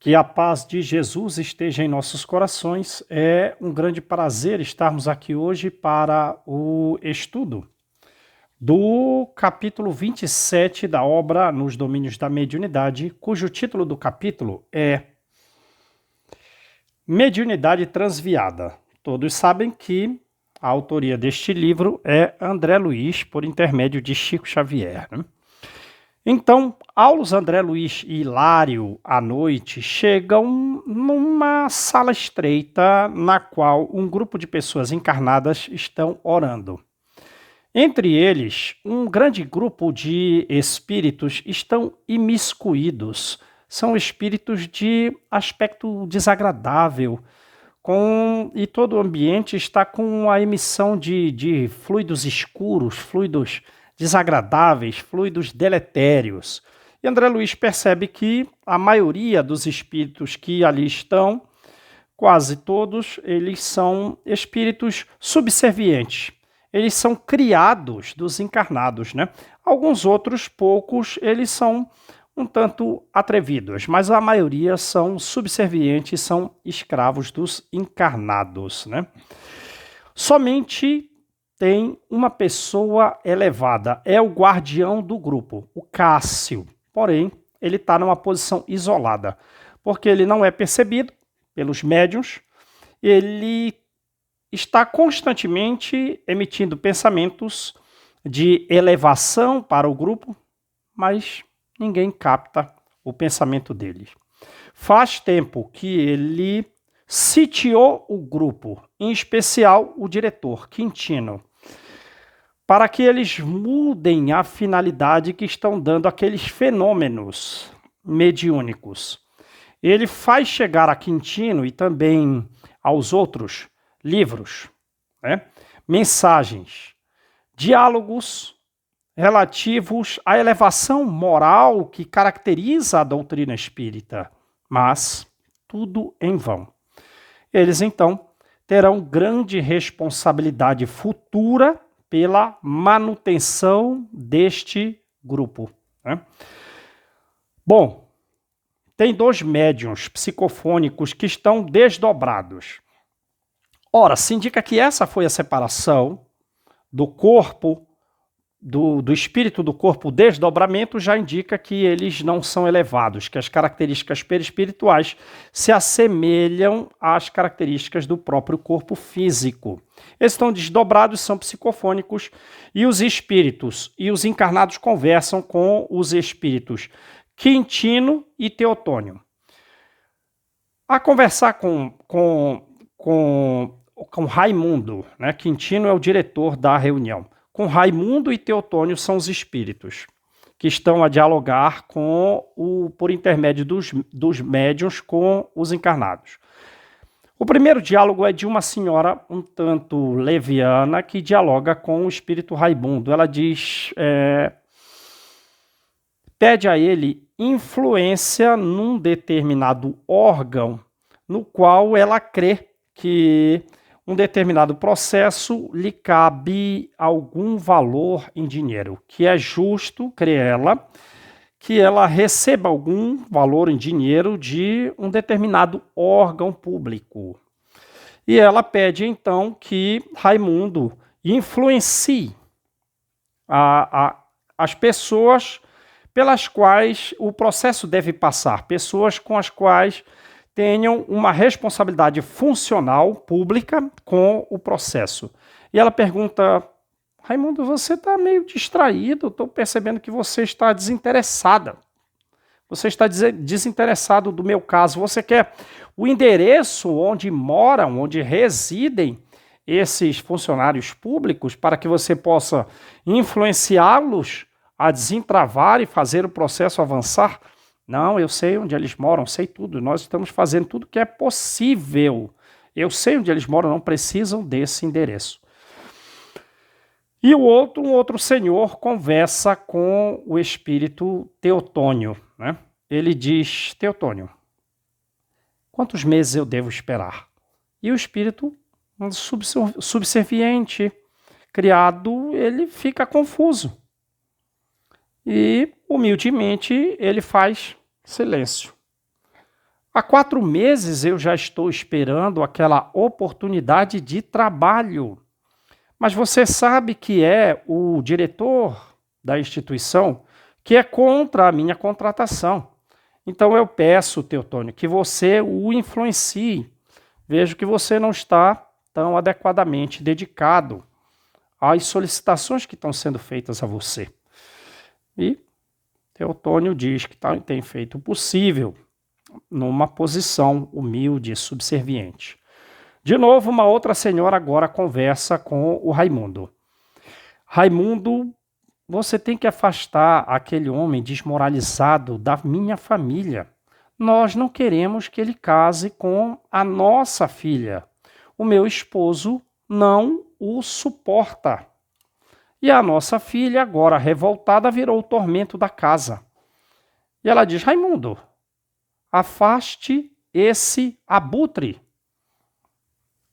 Que a paz de Jesus esteja em nossos corações. É um grande prazer estarmos aqui hoje para o estudo do capítulo 27 da obra Nos Domínios da Mediunidade, cujo título do capítulo é Mediunidade Transviada. Todos sabem que a autoria deste livro é André Luiz, por intermédio de Chico Xavier, né? Então, Aulos, André Luiz e Hilário, à noite, chegam numa sala estreita na qual um grupo de pessoas encarnadas estão orando. Entre eles, um grande grupo de espíritos estão imiscuídos. São espíritos de aspecto desagradável, e todo o ambiente está com a emissão de fluidos escuros, fluidos desagradáveis, fluidos deletérios. E André Luiz percebe que a maioria dos espíritos que ali estão, quase todos, eles são espíritos subservientes. Eles são criados dos encarnados, né? Alguns outros, poucos, eles são um tanto atrevidos, mas a maioria são subservientes, são escravos dos encarnados, né? Somente tem uma pessoa elevada, é o guardião do grupo, o Cássio. Porém, ele está numa posição isolada, porque ele não é percebido pelos médiuns, ele está constantemente emitindo pensamentos de elevação para o grupo, mas ninguém capta o pensamento dele. Faz tempo que ele sitiou o grupo, em especial o diretor, Quintino, para que eles mudem a finalidade que estão dando aqueles fenômenos mediúnicos. Ele faz chegar a Quintino e também aos outros livros, né, mensagens, diálogos relativos à elevação moral que caracteriza a doutrina espírita, mas tudo em vão. Eles, então, terão grande responsabilidade futura pela manutenção deste grupo, né? Bom, tem dois médiuns psicofônicos que estão desdobrados. Ora, se indica que essa foi a separação do corpo, do espírito do corpo, o desdobramento já indica que eles não são elevados, que as características perispirituais se assemelham às características do próprio corpo físico. Eles estão desdobrados, são psicofônicos, e os espíritos e os encarnados conversam com os espíritos Quintino e Teotônio. A conversar com Raimundo, né? Quintino é o diretor da reunião. Com Raimundo e Teotônio são os espíritos que estão a dialogar por intermédio dos médiuns com os encarnados. O primeiro diálogo é de uma senhora um tanto leviana que dialoga com o espírito Raimundo. Ela diz, pede a ele influência num determinado órgão no qual ela crê que um determinado processo lhe cabe algum valor em dinheiro, que é justo, crê ela, que ela receba algum valor em dinheiro de um determinado órgão público. E ela pede, então, que Raimundo influencie as pessoas pelas quais o processo deve passar, pessoas com as quais tenham uma responsabilidade funcional pública com o processo. E ela pergunta, Raimundo, você está meio distraído, estou percebendo que você está desinteressada. Você está desinteressado do meu caso. Você quer o endereço onde moram, onde residem esses funcionários públicos para que você possa influenciá-los a desentravar e fazer o processo avançar? Não, eu sei onde eles moram, sei tudo. Nós estamos fazendo tudo que é possível. Eu sei onde eles moram, não precisam desse endereço. E um outro senhor conversa com o espírito Teotônio, né? Ele diz, Teotônio, quantos meses eu devo esperar? E o espírito subserviente, criado, ele fica confuso. E, humildemente, ele faz silêncio. Há 4 meses eu já estou esperando aquela oportunidade de trabalho. Mas você sabe que é o diretor da instituição que é contra a minha contratação. Então eu peço, Teotônio, que você o influencie. Vejo que você não está tão adequadamente dedicado às solicitações que estão sendo feitas a você. E Teotônio diz que tem feito o possível numa posição humilde e subserviente. De novo, uma outra senhora agora conversa com o Raimundo. Raimundo, você tem que afastar aquele homem desmoralizado da minha família. Nós não queremos que ele case com a nossa filha. O meu esposo não o suporta. E a nossa filha, agora revoltada, virou o tormento da casa. E ela diz: Raimundo, afaste esse abutre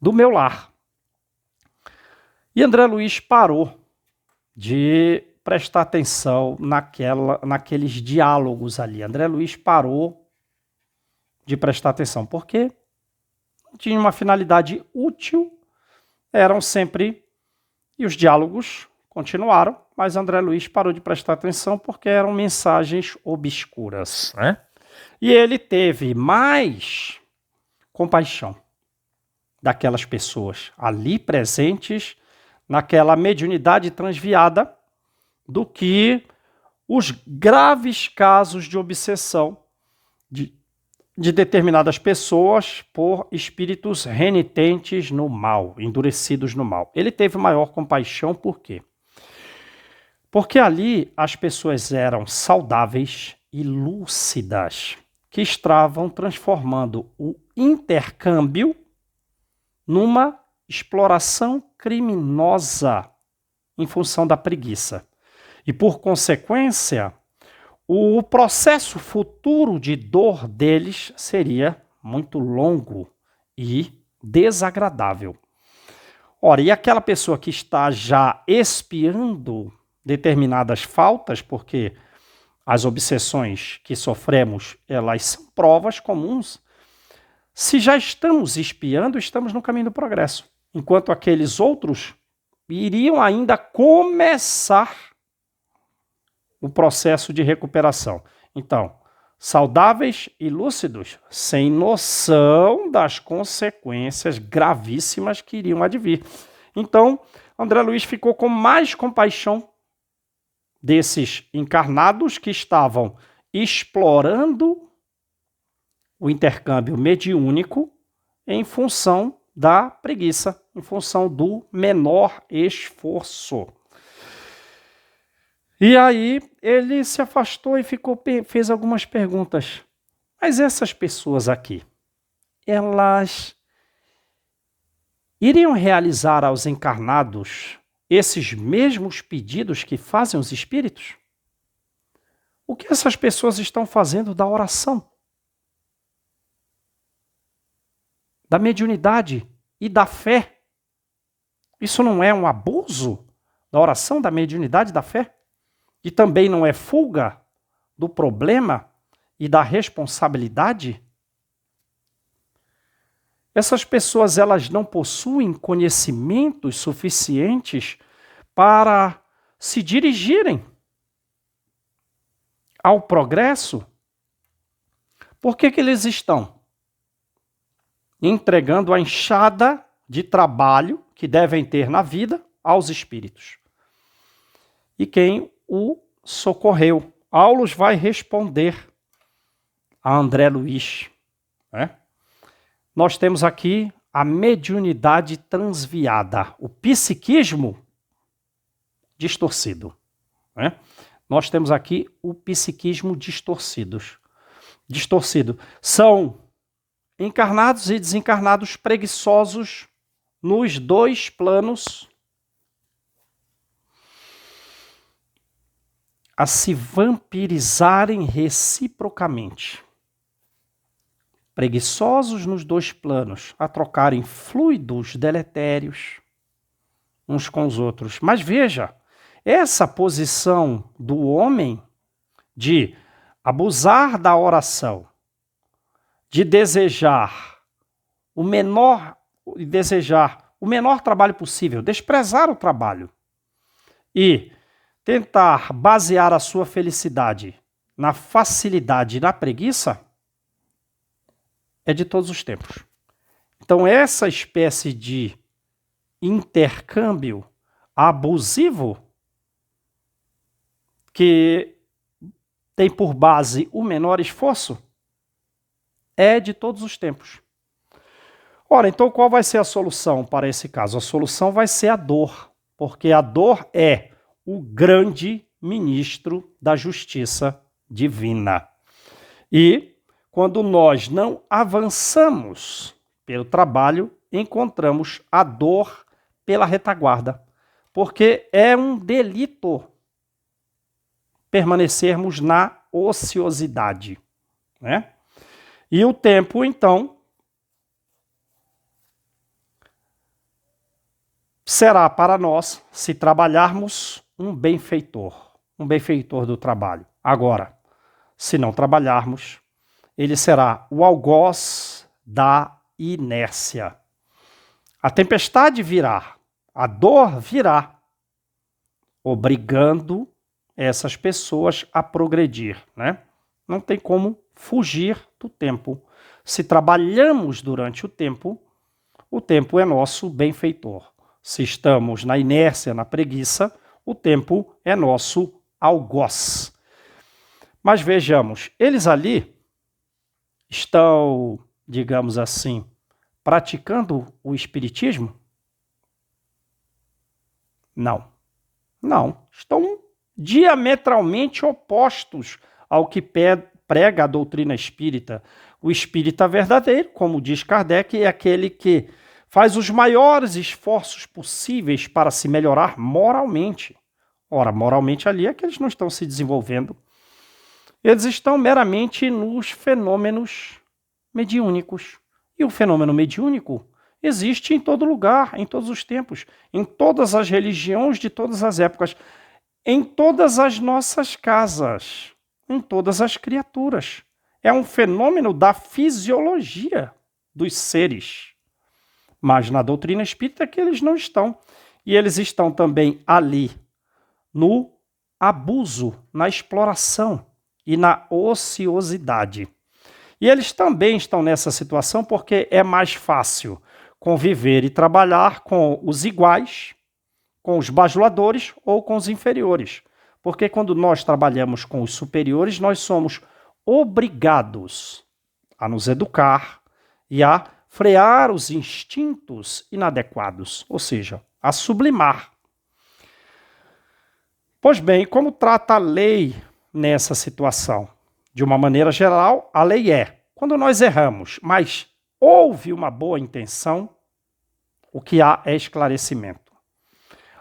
do meu lar. E André Luiz parou de prestar atenção naqueles diálogos ali. André Luiz parou de prestar atenção, porque tinha uma finalidade útil, eram sempre, e os diálogos continuaram, mas André Luiz parou de prestar atenção porque eram mensagens obscuras, né? E ele teve mais compaixão daquelas pessoas ali presentes naquela mediunidade transviada do que os graves casos de obsessão de determinadas pessoas por espíritos renitentes no mal, endurecidos no mal. Ele teve maior compaixão por quê? Porque ali as pessoas eram saudáveis e lúcidas, que estavam transformando o intercâmbio numa exploração criminosa em função da preguiça. E, por consequência, o processo futuro de dor deles seria muito longo e desagradável. Ora, e aquela pessoa que está já expiando determinadas faltas, porque as obsessões que sofremos, elas são provas comuns. Se já estamos expiando, estamos no caminho do progresso. Enquanto aqueles outros iriam ainda começar o processo de recuperação. Então, saudáveis e lúcidos, sem noção das consequências gravíssimas que iriam advir. Então, André Luiz ficou com mais compaixão desses encarnados que estavam explorando o intercâmbio mediúnico em função da preguiça, em função do menor esforço. E aí ele se afastou e fez algumas perguntas. Mas essas pessoas aqui, elas iriam realizar aos encarnados esses mesmos pedidos que fazem os espíritos? O que essas pessoas estão fazendo da oração, da mediunidade e da fé? Isso não é um abuso da oração, da mediunidade e da fé? E também não é fuga do problema e da responsabilidade? Essas pessoas, elas não possuem conhecimentos suficientes para se dirigirem ao progresso? Por que eles estão entregando a enxada de trabalho que devem ter na vida aos espíritos? E quem o socorreu? Aulos vai responder a André Luiz, né? Nós temos aqui a mediunidade transviada, o psiquismo distorcido, né? Nós temos aqui o psiquismo distorcido. São encarnados e desencarnados preguiçosos nos dois planos a se vampirizarem reciprocamente. Preguiçosos nos dois planos, a trocarem fluidos deletérios uns com os outros. Mas veja, essa posição do homem de abusar da oração de desejar o menor trabalho possível, desprezar o trabalho e tentar basear a sua felicidade na facilidade e na preguiça, é de todos os tempos. Então, essa espécie de intercâmbio abusivo, que tem por base o menor esforço, é de todos os tempos. Ora, então qual vai ser a solução para esse caso? A solução vai ser a dor, porque a dor é o grande ministro da justiça divina. E quando nós não avançamos pelo trabalho, encontramos a dor pela retaguarda, porque é um delito permanecermos na ociosidade, né? E o tempo, então, será para nós, se trabalharmos, um benfeitor do trabalho. Agora, se não trabalharmos, ele será o algoz da inércia. A tempestade virá, a dor virá, obrigando essas pessoas a progredir, né? Não tem como fugir do tempo. Se trabalhamos durante o tempo é nosso benfeitor. Se estamos na inércia, na preguiça, o tempo é nosso algoz. Mas vejamos, eles ali estão, digamos assim, praticando o espiritismo? Não. Não. Estão diametralmente opostos ao que prega a doutrina espírita. O espírita verdadeiro, como diz Kardec, é aquele que faz os maiores esforços possíveis para se melhorar moralmente. Ora, moralmente ali é que eles não estão se desenvolvendo. Eles estão meramente nos fenômenos mediúnicos. E o fenômeno mediúnico existe em todo lugar, em todos os tempos, em todas as religiões de todas as épocas, em todas as nossas casas, em todas as criaturas. É um fenômeno da fisiologia dos seres. Mas na doutrina espírita é que eles não estão. E eles estão também ali no abuso, na exploração e na ociosidade. E eles também estão nessa situação porque é mais fácil conviver e trabalhar com os iguais, com os bajuladores ou com os inferiores. Porque quando nós trabalhamos com os superiores, nós somos obrigados a nos educar e a frear os instintos inadequados, ou seja, a sublimar. Pois bem, como trata a lei nessa situação? De uma maneira geral, a lei é, quando nós erramos, mas houve uma boa intenção, o que há é esclarecimento.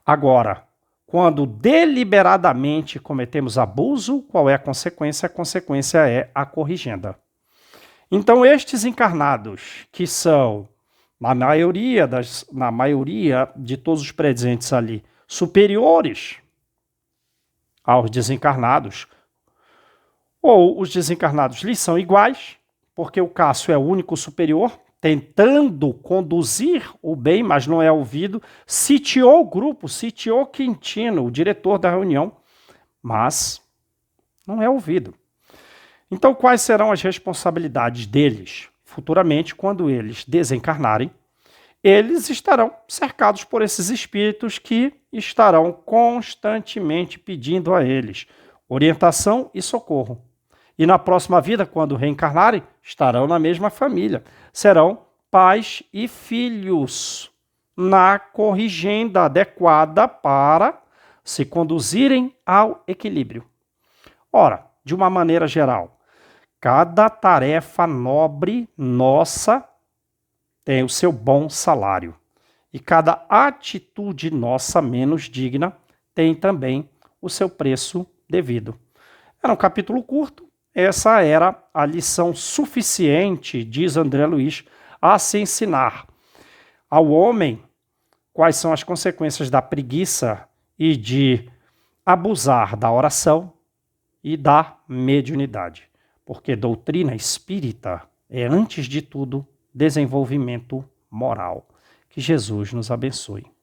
Agora, quando deliberadamente cometemos abuso, qual é a consequência? A consequência é a corrigenda. Então, estes encarnados, que são, na maioria de todos os presentes ali, superiores aos desencarnados, ou os desencarnados lhes são iguais, porque o Cássio é o único superior, tentando conduzir o bem, mas não é ouvido, sitiou o grupo, sitiou Quintino, o diretor da reunião, mas não é ouvido. Então, quais serão as responsabilidades deles? Futuramente, quando eles desencarnarem, eles estarão cercados por esses espíritos que estarão constantemente pedindo a eles orientação e socorro. E na próxima vida, quando reencarnarem, estarão na mesma família. Serão pais e filhos na corrigenda adequada para se conduzirem ao equilíbrio. Ora, de uma maneira geral, cada tarefa nobre nossa tem o seu bom salário. E cada atitude nossa menos digna tem também o seu preço devido. Era um capítulo curto. Essa era a lição suficiente, diz André Luiz, a se ensinar ao homem quais são as consequências da preguiça e de abusar da oração e da mediunidade. Porque doutrina espírita é, antes de tudo, desenvolvimento moral. Que Jesus nos abençoe.